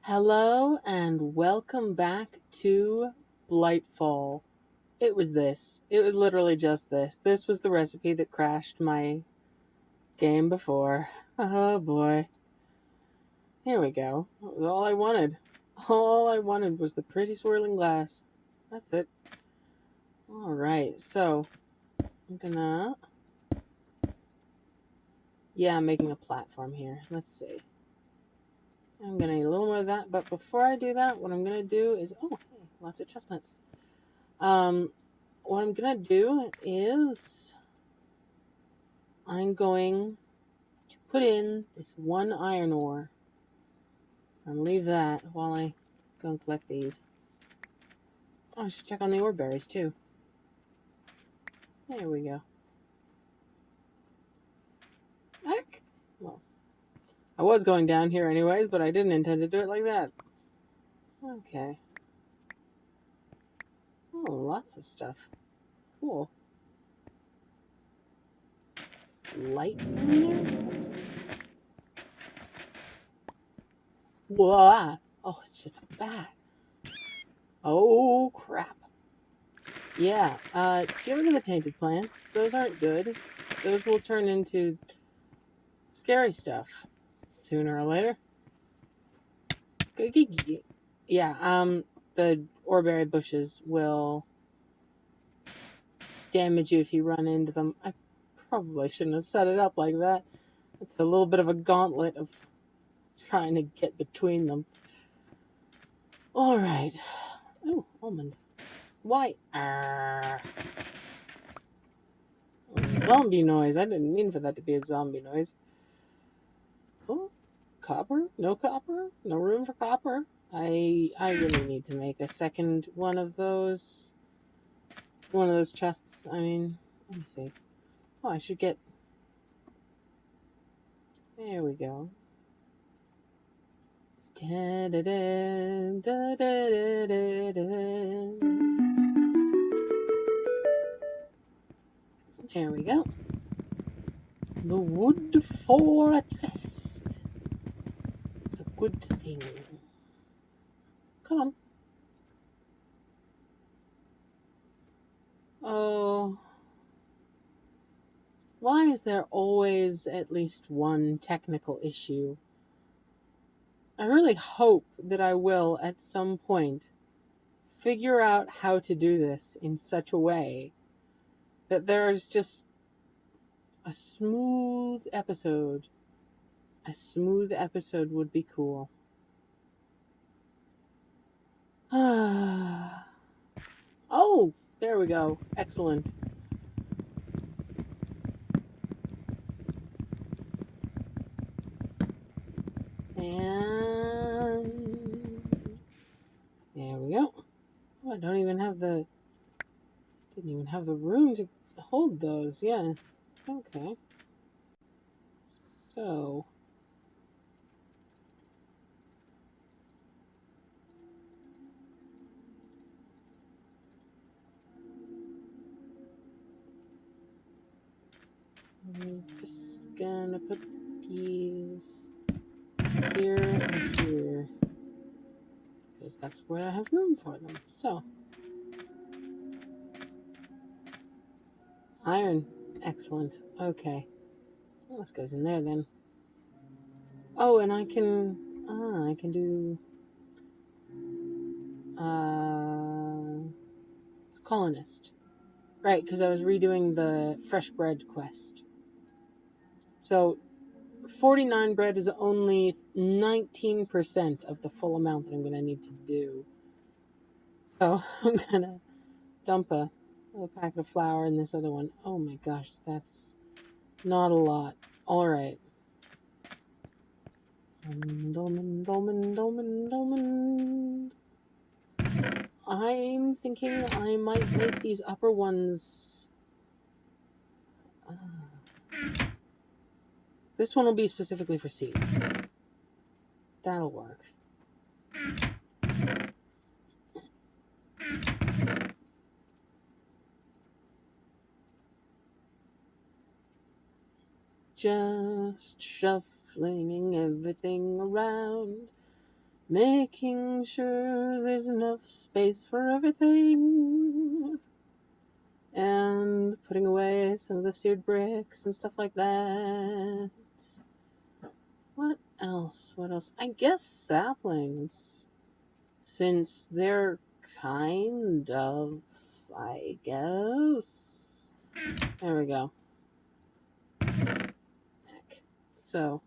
Hello and welcome back to Blightfall. It was this. It was literally just this. This was the recipe that crashed my game before. Oh boy. Here we go. That was all I wanted. All I wanted was the pretty swirling glass. That's it. Alright, so I'm gonna... Yeah, I'm making a platform here. Let's see. I'm gonna need a little more of that, but before I do that, what I'm gonna do is... Oh, hey, lots of chestnuts. What I'm gonna do is I'm going to put in this one iron ore and leave that while I go and collect these. Oh, I should check on the ore berries too. There we go. Heck. Well, I was going down here anyways, but I didn't intend to do it like that. Okay. Oh, lots of stuff. Cool. Light in there? Whoa! Oh, it's just a bat. Oh, crap. Yeah, get rid of the tainted plants. Those aren't good. Those will turn into scary stuff sooner or later. Yeah, the oreberry bushes will damage you if you run into them. I probably shouldn't have set it up like that. It's a little bit of a gauntlet of trying to get between them. Alright. Oh, almond. Why? Zombie noise. I didn't mean for that to be a zombie noise. Oh, copper? No copper? No room for copper? I really need to make a second one of those chests. I mean, let me see. Oh, I should get... There we go. Da-da-da, da-da-da-da-da. There we go. The wood for a chest. It's a good thing. Come on. Oh. Why is there always at least one technical issue? I really hope that I will, at some point, figure out how to do this in such a way that there's just a smooth episode. A smooth episode would be cool. Oh, there we go. Excellent. And there we go. Oh, I don't even have the... Didn't even have the room to hold those. Yeah. Okay. So... I'm just gonna put these here and here, because that's where I have room for them. So, iron, excellent. Okay, what else goes in there then? Oh, and I can do colonist, right? Because I was redoing the fresh bread quest. So 49 bread is only 19% of the full amount that I'm going to need to do. So I'm going to dump a packet of flour in this other one. Oh my gosh, that's not a lot. Alright. Almond. I'm thinking I might make these upper ones... This one will be specifically for seeds. That'll work. Just shuffling everything around. Making sure there's enough space for everything. And putting away some of the seared bricks and stuff like that. What else? What else? I guess saplings. Since they're kind of, I guess. There we go. So.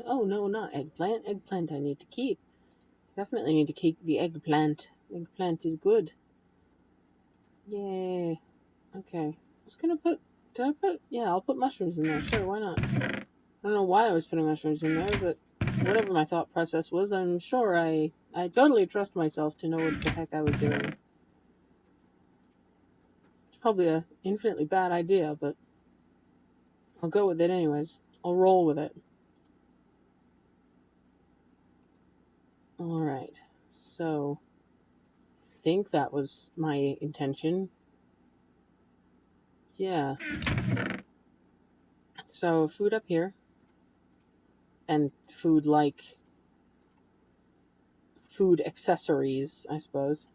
Oh, no, not eggplant. Eggplant I need to keep. Definitely need to keep the eggplant. Eggplant is good. Yay. Okay. I was gonna put... Did I put... Yeah, I'll put mushrooms in there. Sure, why not? I don't know why I was putting mushrooms in there, but whatever my thought process was, I'm sure I totally trust myself to know what the heck I was doing. It's probably an infinitely bad idea, but I'll go with it anyways. I'll roll with it. Alright, so I think that was my intention. Yeah. So food up here. And food accessories, I suppose.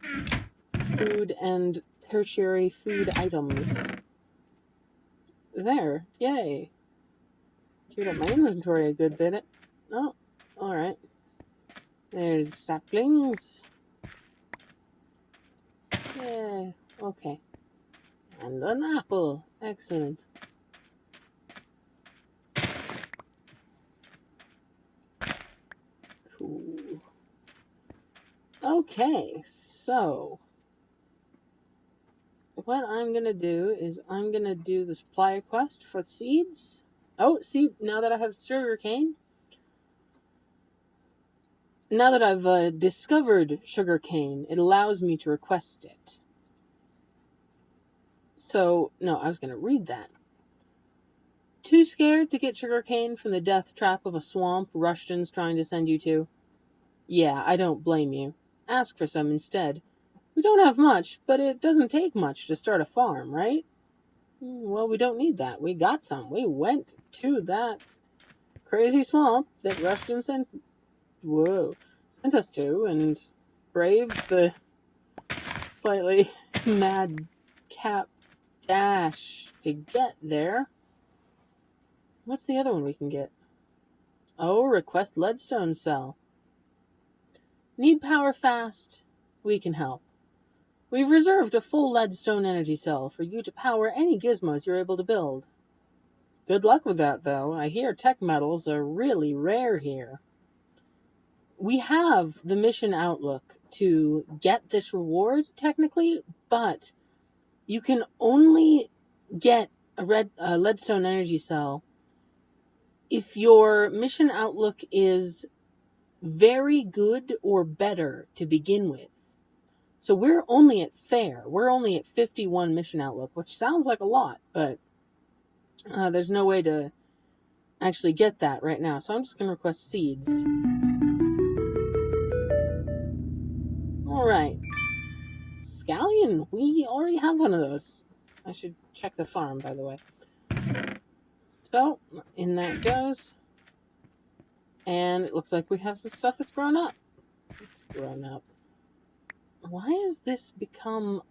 Food and tertiary food items. There, yay. Cleared up my inventory a good bit. Oh, alright. There's saplings. Yeah, okay. And an apple. Excellent. Cool. Okay, so what I'm gonna do is I'm gonna do the supplier quest for seeds. Oh, see, now that I have sugarcane, now that I've discovered sugarcane, it allows me to request it. So, no, I was gonna read that. Too scared to get sugarcane from the death trap of a swamp Rushton's trying to send you to? Yeah, I don't blame you. Ask for some instead. We don't have much, but it doesn't take much to start a farm, right? Well, we don't need that. We got some. We went to that crazy swamp that Rushton sent us to and braved the slightly madcap dash to get there. What's the other one we can get? Oh, request leadstone cell. Need power fast? We can help. We've reserved a full leadstone energy cell for you to power any gizmos you're able to build. Good luck with that, though. I hear tech metals are really rare here. We have the mission outlook to get this reward, technically, but you can only get a leadstone energy cell if your mission outlook is very good or better to begin with. So we're only at fair. We're only at 51 mission outlook, which sounds like a lot, but there's no way to actually get that right now. So I'm just going to request seeds. Alright. Scallion, we already have one of those. I should check the farm, by the way. So, in that goes. And it looks like we have some stuff that's grown up. Grown up. Why has this become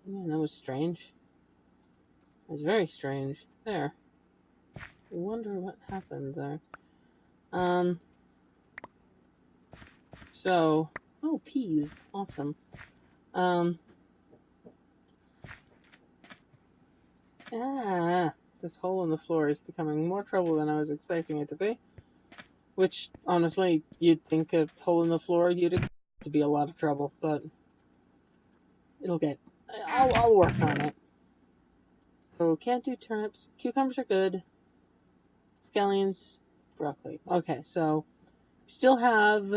Yeah, that was strange. It was very strange. There. I wonder what happened there. So, oh, peas. Awesome. This hole in the floor is becoming more trouble than I was expecting it to be. Which, honestly, you'd think a hole in the floor, you'd expect it to be a lot of trouble, but I'll work on it. So, can't do turnips. Cucumbers are good. Scallions, broccoli. Okay, so, still have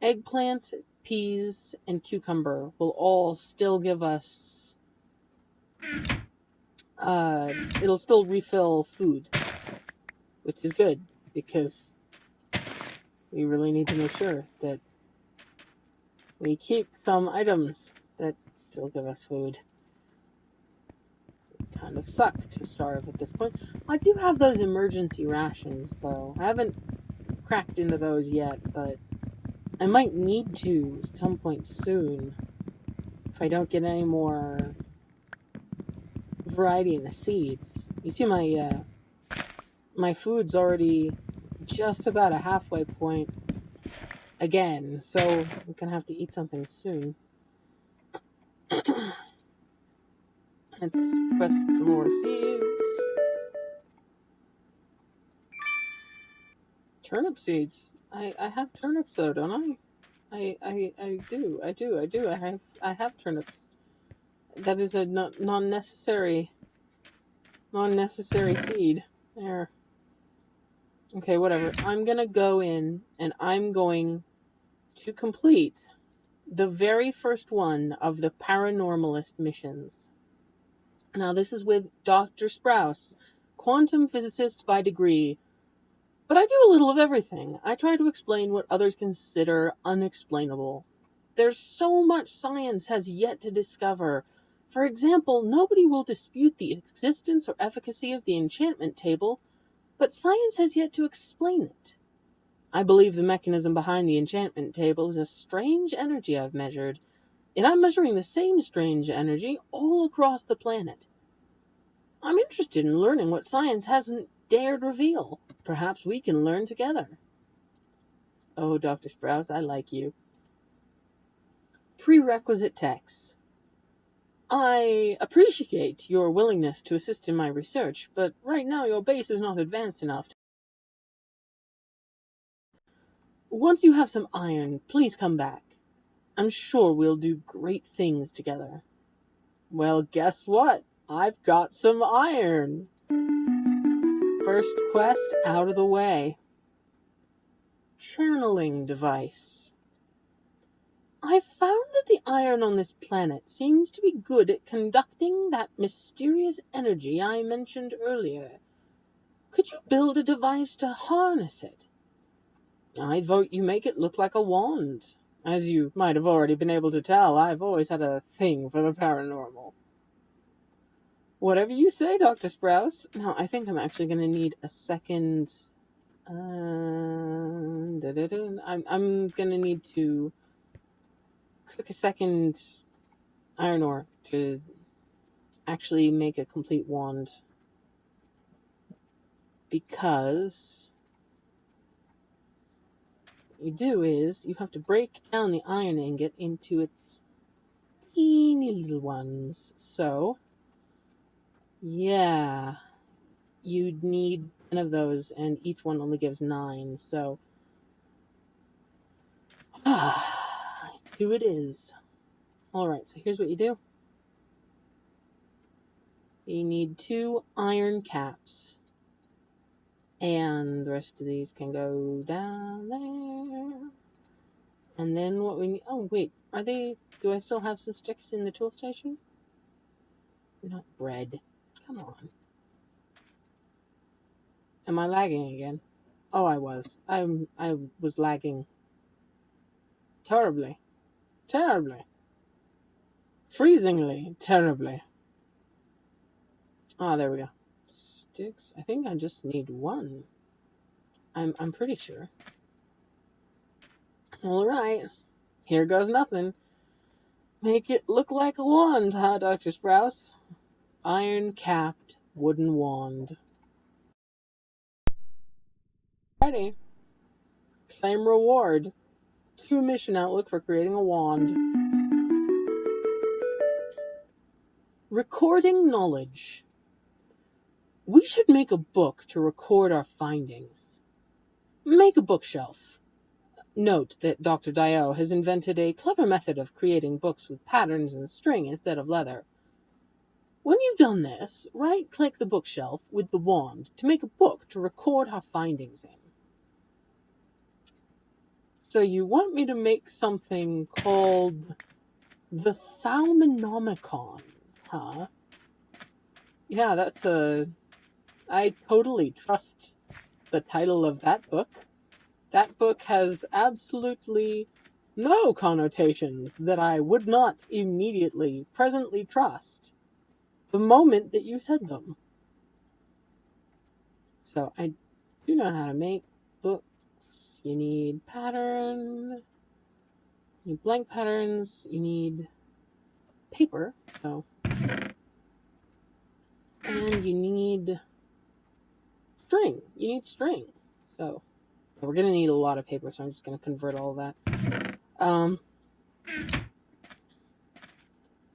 eggplant, peas, and cucumber will all still give us... it'll still refill food, which is good, because we really need to make sure that we keep some items that still give us food. kind of suck to starve at this point. I do have those emergency rations, though. I haven't cracked into those yet, but I might need to at some point soon if I don't get any more variety in the seeds. You see, my food's already just about a halfway point again, so I'm gonna have to eat something soon. Let's quest some more seeds. Turnip seeds. I have turnips though, don't I? I do. I have turnips. That is a non-necessary seed. There. Okay, whatever. I'm gonna go in and I'm going to complete the very first one of the paranormalist missions. Now, this is with Dr. Sprouse, quantum physicist by degree, but I do a little of everything. I try to explain what others consider unexplainable. There's so much science has yet to discover. For example, nobody will dispute the existence or efficacy of the enchantment table, but science has yet to explain it. I believe the mechanism behind the enchantment table is a strange energy I've measured, and I'm measuring the same strange energy all across the planet. I'm interested in learning what science hasn't dared reveal. Perhaps we can learn together. Oh, Dr. Sprouse, I like you. Prerequisite text. I appreciate your willingness to assist in my research, but right now your base is not advanced enough. Once you have some iron, please come back. I'm sure we'll do great things together. Well, guess what? I've got some iron. First quest out of the way. Channeling device. I found that the iron on this planet seems to be good at conducting that mysterious energy I mentioned earlier. Could you build a device to harness it? I vote you make it look like a wand. As you might have already been able to tell, I've always had a thing for the paranormal. Whatever you say, Dr. Sprouse. Now, I think I'm actually going to need a second... I'm going to need to cook a second iron ore to actually make a complete wand. Because what you do is you have to break down the iron ingot into its teeny little ones. So, yeah, you'd need 10 of those, and each one only gives 9. So, here it is. Alright, so here's what you do. You need 2 iron caps. And the rest of these can go down there. And then what we need... Oh, wait. Are they... Do I still have some sticks in the tool station? Not bread. Come on. Am I lagging again? Oh, I was. I was lagging. Terribly. Terribly. Freezingly. Terribly. Ah, there we go. Sticks. I think I just need 1. I'm pretty sure. Alright. Here goes nothing. Make it look like a wand, huh, Dr. Sprouse? Iron-capped wooden wand. Ready. Claim reward. 2 mission outlook for creating a wand. Recording knowledge. We should make a book to record our findings. Make a bookshelf. Note that Dr. Dio has invented a clever method of creating books with patterns and string instead of leather. When you've done this, right-click the bookshelf with the wand to make a book to record our findings in. So you want me to make something called the nomicon, huh? Yeah, that's I totally trust the title of that book. That book has absolutely no connotations that I would not immediately, presently trust. the moment that you said them. So I do know how to make books. You need pattern, you need blank patterns, you need paper, so, and you need string. You need string. So we're gonna need a lot of paper, so I'm just gonna convert all of that.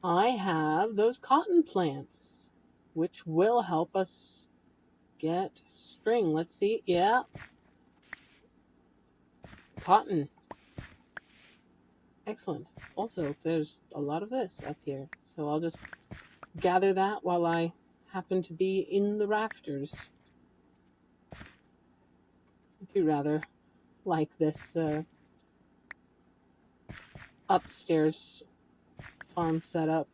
I have those cotton plants, which will help us get string. Let's see. Yeah. Cotton. Excellent. Also, there's a lot of this up here, so I'll just gather that while I happen to be in the rafters. I do rather like this upstairs farm setup.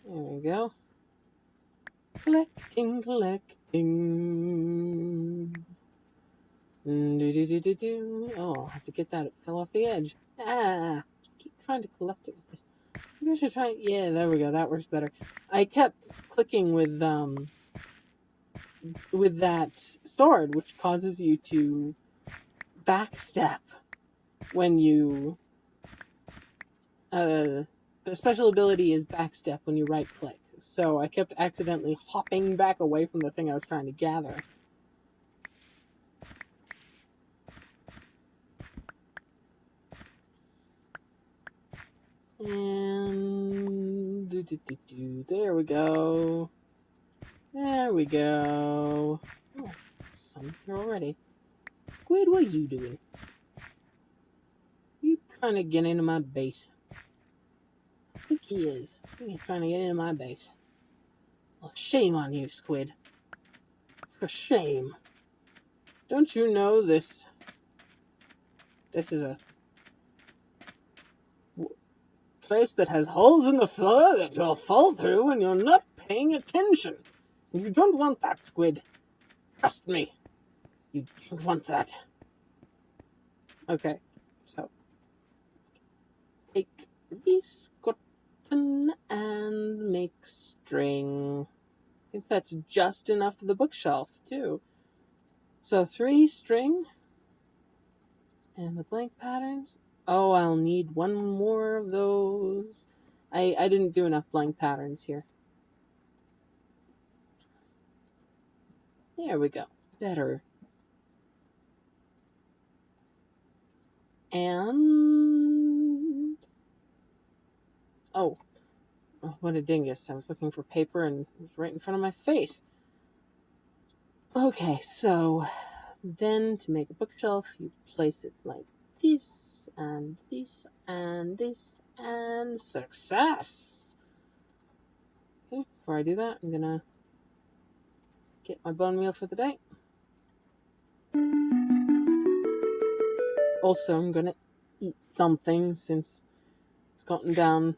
There we go. Collecting. Oh, I have to get that. It fell off the edge. Ah, I keep trying to collect it with this. Maybe I should try. Yeah, there we go. That works better. I kept clicking with that sword, which causes you to backstep when you. The special ability is backstep when you right click. So I kept accidentally hopping back away from the thing I was trying to gather. And there we go. There we go. Oh, some here already. Squid, what are you doing? You trying to get into my base? I think he is. I think he's trying to get into my base. Well, shame on you, Squid. For shame. Don't you know this is a place that has holes in the floor that you'll fall through when you're not paying attention. You don't want that, Squid. Trust me. You don't want that. Okay, so take this cotton and make string. I think that's just enough for the bookshelf, too. So 3 string and the blank patterns. Oh, I'll need 1 more of those. I didn't do enough blank patterns here. There we go. Better. And oh, what a dingus. I was looking for paper and it was right in front of my face. Okay, so then to make a bookshelf, you place it like this, and this, and this, and success! Okay, before I do that, I'm gonna get my bone meal for the day. Also, I'm gonna eat something since it's gotten down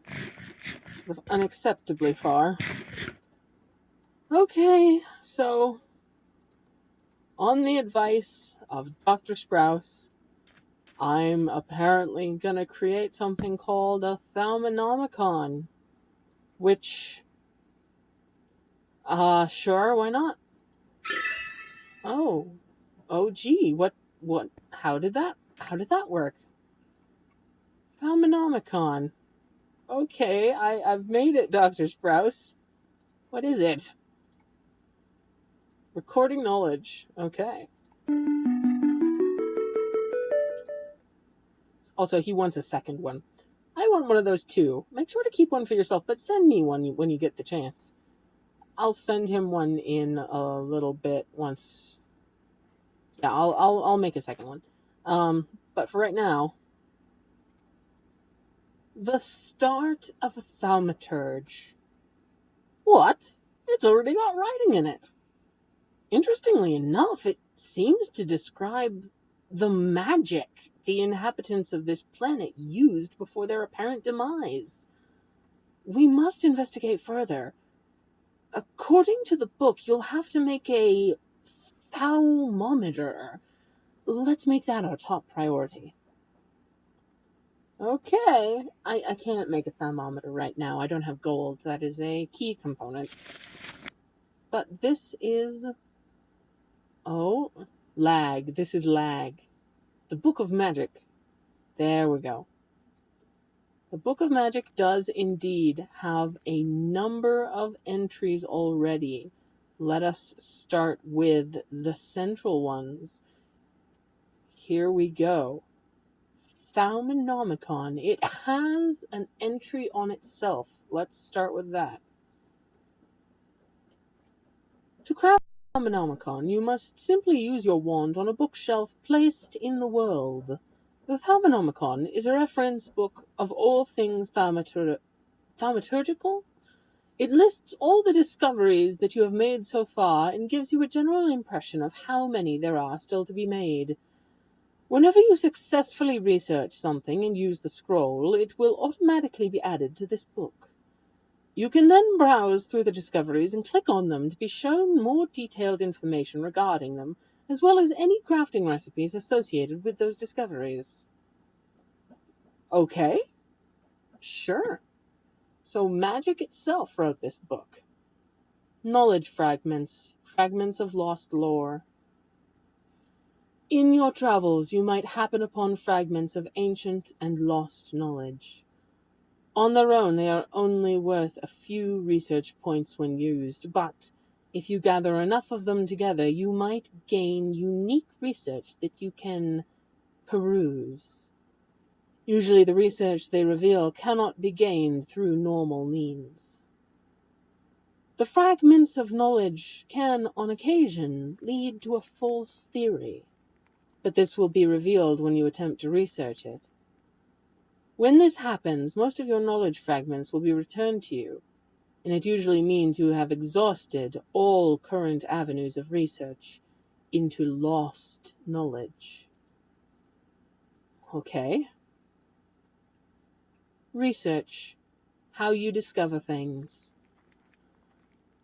sort of unacceptably far. Okay, so on the advice of Dr. Sprouse, I'm apparently gonna create something called a nomicon, which, sure, why not? Oh, gee, what, how did that work? Nomicon. Okay, I've made it, Dr. Sprouse. What is it? Recording knowledge. Okay. Also, he wants a second one. I want one of those too. Make sure to keep one for yourself, but send me one when you get the chance. I'll send him one in a little bit once. Yeah, I'll make a second one. But for right now, the start of a thaumaturge. What? It's already got writing in it. Interestingly enough, it seems to describe the magic the inhabitants of this planet used before their apparent demise. We must investigate further. According to the book, you'll have to make a thaumometer. Let's make that our top priority. Okay, I can't make a thermometer right now. I don't have gold. That is a key component. But this is... Oh, lag. This is lag. The Book of Magic. There we go. The Book of Magic does indeed have a number of entries already. Let us start with the central ones. Here we go. Nomicon. It has an entry on itself. Let's start with that. To craft a nomicon, you must simply use your wand on a bookshelf placed in the world. The Thermonomicon is a reference book of all things thaumaturgical. It lists all the discoveries that you have made so far and gives you a general impression of how many there are still to be made. Whenever you successfully research something and use the scroll, it will automatically be added to this book. You can then browse through the discoveries and click on them to be shown more detailed information regarding them, as well as any crafting recipes associated with those discoveries. Okay, sure. So magic itself wrote this book. Knowledge fragments, fragments of lost lore. In your travels, you might happen upon fragments of ancient and lost knowledge. On their own, they are only worth a few research points when used, but if you gather enough of them together, you might gain unique research that you can peruse. Usually the research they reveal cannot be gained through normal means. The fragments of knowledge can, on occasion, lead to a false theory, but this will be revealed when you attempt to research it. When this happens, most of your knowledge fragments will be returned to you, and it usually means you have exhausted all current avenues of research into lost knowledge. Okay. Research. How you discover things.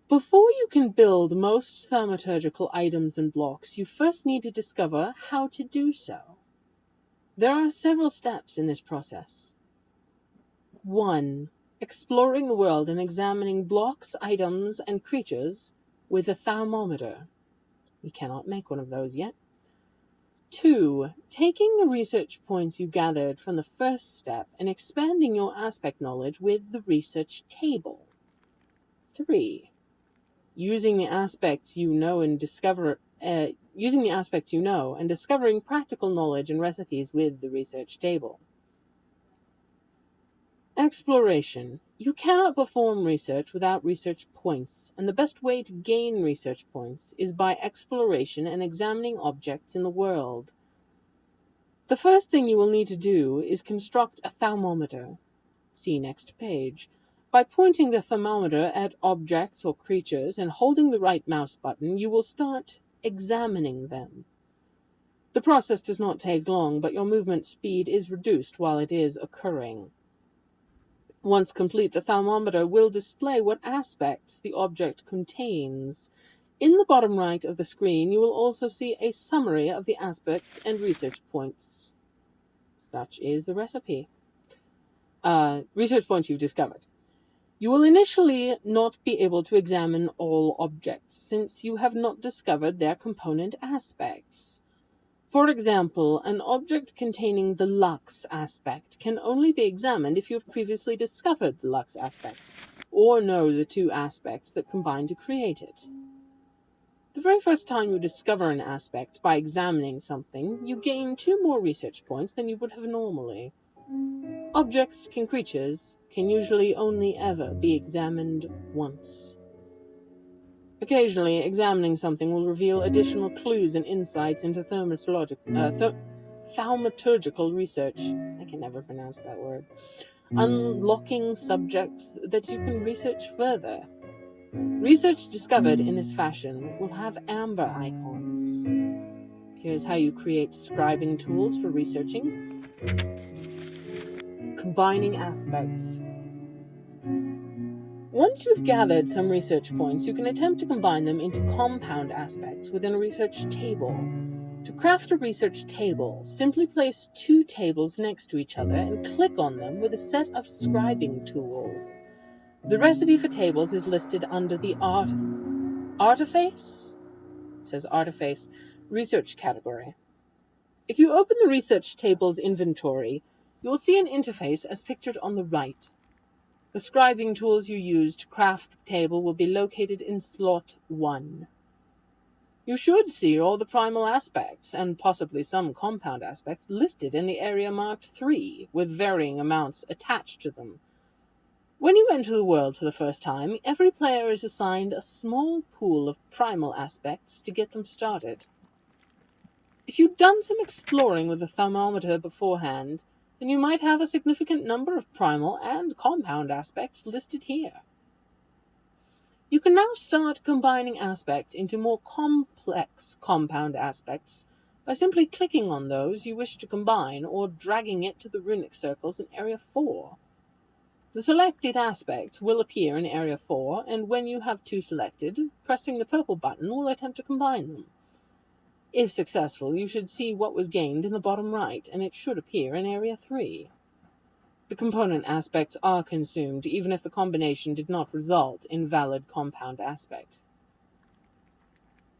Before you can build most thaumaturgical items and blocks, you first need to discover how to do so. There are several steps in this process. 1. Exploring the world and examining blocks, items, and creatures with a thermometer. You cannot make one of those yet. 2. Taking the research points you gathered from the first step and expanding your aspect knowledge with the research table. 3. Using the aspects you know and discovering practical knowledge and recipes with the research table. Exploration. You cannot perform research without research points, and the best way to gain research points is by exploration and examining objects in the world. The first thing you will need to do is construct a thermometer. See next page. By pointing the thermometer at objects or creatures and holding the right mouse button, you will start examining them. The process does not take long, but your movement speed is reduced while it is occurring. Once complete, the thermometer will display what aspects the object contains. In the bottom right of the screen, you will also see a summary of the aspects and research points. Such is the recipe. Research points you've discovered. You will initially not be able to examine all objects, since you have not discovered their component aspects. For example, an object containing the lux aspect can only be examined if you have previously discovered the lux aspect, or know the two aspects that combine to create it. The very first time you discover an aspect by examining something, you gain 2 more research points than you would have normally. Objects and creatures can usually only ever be examined once. Occasionally, examining something will reveal additional clues and insights into thaumaturgical research. I can never pronounce that word. Unlocking subjects that you can research further. Research discovered in this fashion will have amber icons. Here's how you create scribing tools for researching. Combining aspects. Once you've gathered some research points, you can attempt to combine them into compound aspects within a research table. To craft a research table, simply place two tables next to each other and click on them with a set of scribing tools. The recipe for tables is listed under the Artiface? It says Artiface Research category. If you open the research table's inventory, you will see an interface as pictured on the right. The scribing tools you use to craft the table will be located in slot 1. You should see all the primal aspects, and possibly some compound aspects, listed in the area marked 3, with varying amounts attached to them. When you enter the world for the first time, every player is assigned a small pool of primal aspects to get them started. If you've done some exploring with the thermometer beforehand, then you might have a significant number of primal and compound aspects listed here. You can now start combining aspects into more complex compound aspects by simply clicking on those you wish to combine or dragging it to the runic circles in Area 4. The selected aspects will appear in Area 4, and when you have two selected, pressing the purple button will attempt to combine them. If successful, you should see what was gained in the bottom right, and it should appear in Area 3. The component aspects are consumed, even if the combination did not result in valid compound aspect.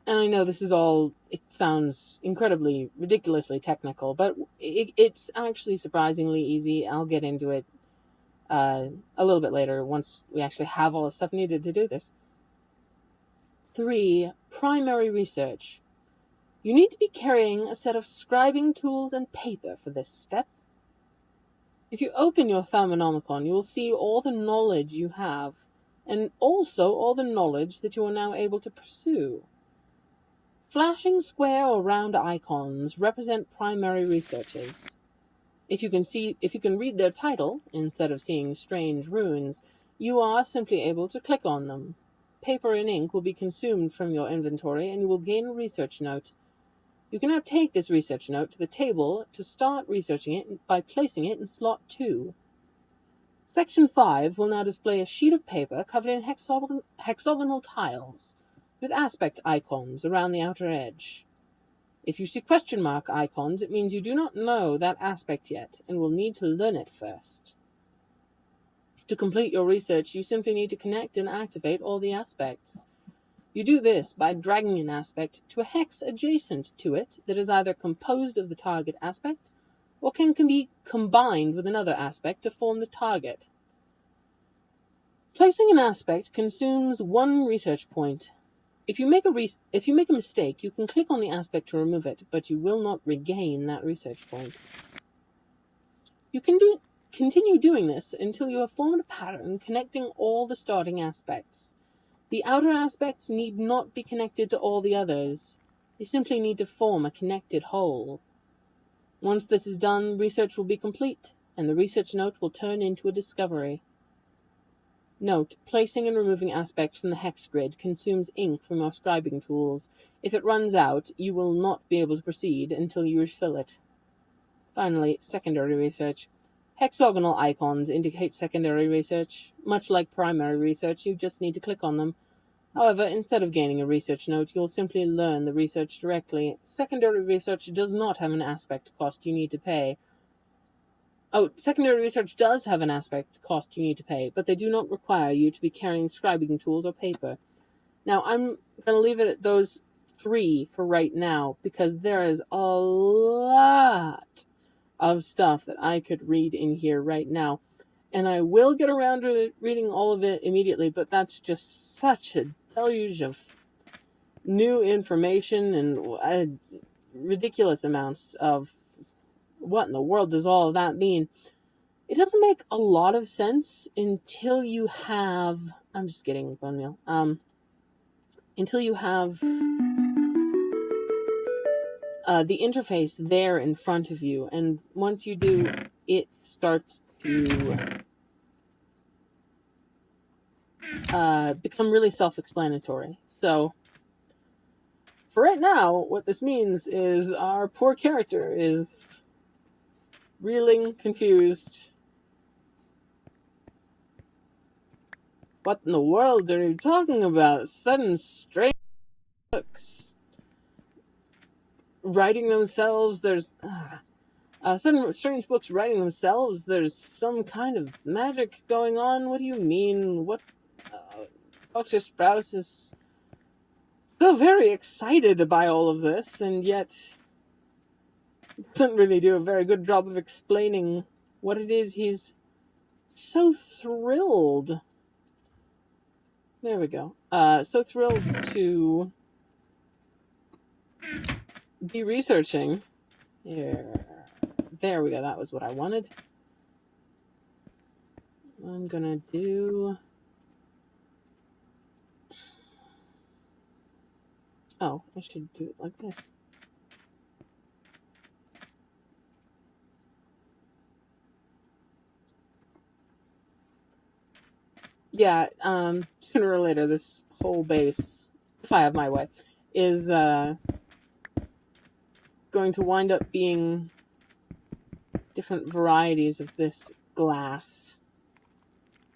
And I know this is all, it sounds incredibly, ridiculously technical, but it's actually surprisingly easy. I'll get into it a little bit later once we actually have all the stuff needed to do this. 3. Primary research. You need to be carrying a set of scribing tools and paper for this step. If you open your nomicon, you will see all the knowledge you have, and also all the knowledge that you are now able to pursue. Flashing square or round icons represent primary researchers. If you can read their title, instead of seeing strange runes, you are simply able to click on them. Paper and ink will be consumed from your inventory, and you will gain a research note. You can now take this research note to the table to start researching it by placing it in slot 2. Section 5 will now display a sheet of paper covered in hexagonal tiles, with aspect icons around the outer edge. If you see question mark icons, it means you do not know that aspect yet, and will need to learn it first. To complete your research, you simply need to connect and activate all the aspects. You do this by dragging an aspect to a hex adjacent to it that is either composed of the target aspect or can be combined with another aspect to form the target. Placing an aspect consumes 1 research point. If you make a mistake, you can click on the aspect to remove it, but you will not regain that research point. You can continue doing this until you have formed a pattern connecting all the starting aspects. The outer aspects need not be connected to all the others. They simply need to form a connected whole. Once this is done, research will be complete, and the research note will turn into a discovery. Note, placing and removing aspects from the hex grid consumes ink from your scribing tools. If it runs out, you will not be able to proceed until you refill it. Finally, secondary research. Hexagonal icons indicate secondary research. Much like primary research, you just need to click on them. However, instead of gaining a research note, you'll simply learn the research directly. Secondary research does not have an aspect cost you need to pay. Secondary research does have an aspect cost you need to pay, but they do not require you to be carrying scribing tools or paper. Now, I'm going to leave it at those 3 for right now, because there is a lot of stuff that I could read in here right now. And I will get around to reading all of it immediately, but that's just such a deluge of new information and ridiculous amounts of what in the world does all of that mean. It doesn't make a lot of sense until you have... I'm just getting bone meal. Until you have the interface there in front of you, and once you do, it starts to become really self-explanatory. So, for right now, what this means is our poor character is reeling, confused. What in the world are you talking about? Sudden strange looks. writing themselves. There's some strange books writing themselves. There's some kind of magic going on. What do you mean? What? Dr. Sprouse is so very excited by all of this, and yet doesn't really do a very good job of explaining what it is he's so thrilled. There we go. So thrilled to be researching. Here. There we go. That was what I wanted. I'm gonna do... Oh, I should do it like this. Yeah, sooner or later, this whole base, if I have my way, is going to wind up being different varieties of this glass,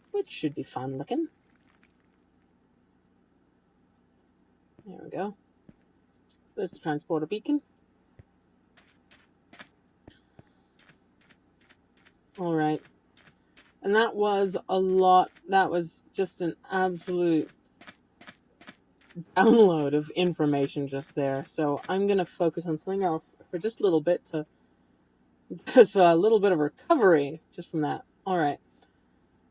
which should be fun looking. There we go. Let's transport a beacon. All right. And that was a lot. That was just an absolute download of information just there. So I'm going to focus on something else for just a little bit to give us a little bit of recovery just from that. All right.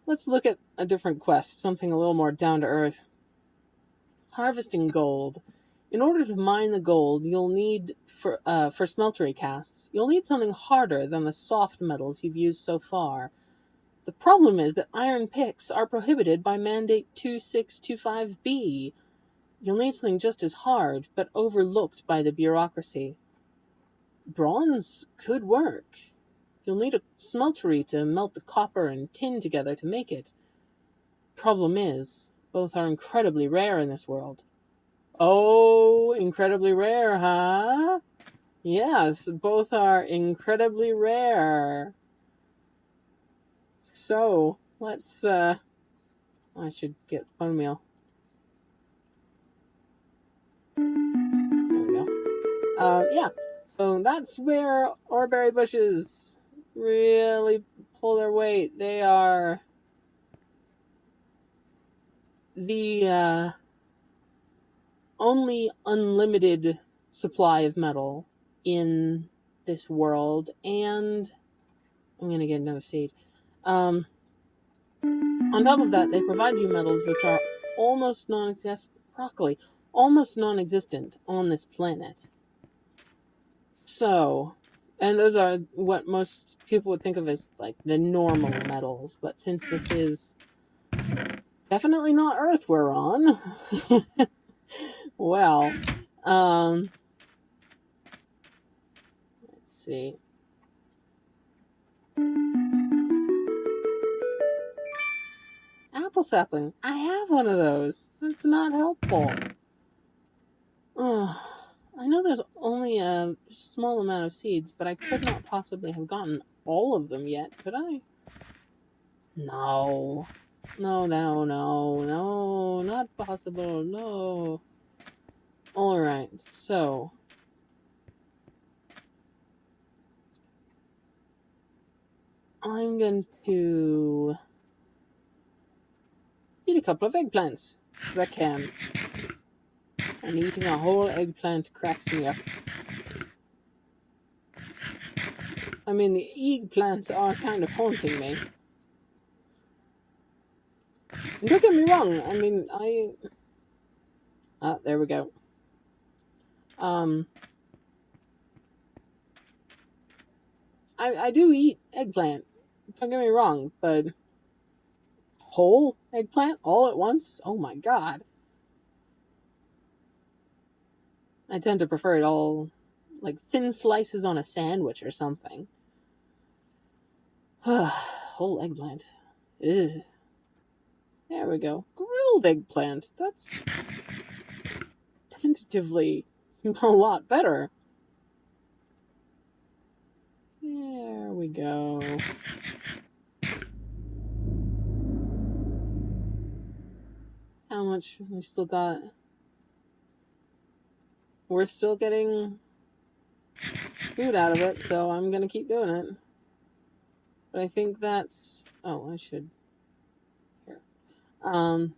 Let's look at a different quest, something a little more down to earth. Harvesting gold. In order to mine the gold, you'll need, for smeltery casts, you'll need something harder than the soft metals you've used so far. The problem is that iron picks are prohibited by Mandate 2625B. You'll need something just as hard, but overlooked by the bureaucracy. Bronze could work. You'll need a smeltery to melt the copper and tin together to make it. Problem is, both are incredibly rare in this world. Oh, incredibly rare, huh? Yes, both are incredibly rare. So, let's, I should get bone meal. There we go. Yeah, so that's where oreberry bushes really pull their weight. They are the, only unlimited supply of metal in this world, and I'm going to get another seed. On top of that, they provide you metals which are almost non-existent on this planet. So, and those are what most people would think of as like the normal metals, but since this is definitely not Earth we're on, well, let's see. Apple sapling. I have one of those. That's not helpful. I know there's only a small amount of seeds, but I could not possibly have gotten all of them yet, could I? No. No, not possible, no. Alright, so. I'm going to eat a couple of eggplants, if I can. And eating a whole eggplant cracks me up. I mean, the eggplants are kind of haunting me. Don't get me wrong, I mean, there we go. I do eat eggplant, don't get me wrong, but whole eggplant all at once? Oh my god. I tend to prefer it all, like thin slices on a sandwich or something. Whole eggplant. Ugh. There we go. Grilled eggplant. That's tentatively a lot better. There we go. How much we still got? We're still getting food out of it, so I'm gonna keep doing it. But I think that's... Oh, I should... Here. I'm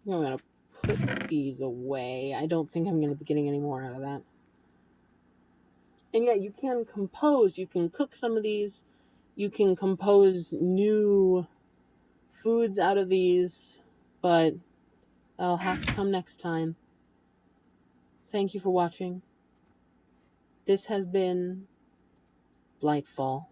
gonna put these away. I don't think I'm gonna be getting any more out of that. And yeah, you can compose. You can cook some of these. You can compose new foods out of these, but that'll have to come next time. Thank you for watching. This has been Blightfall.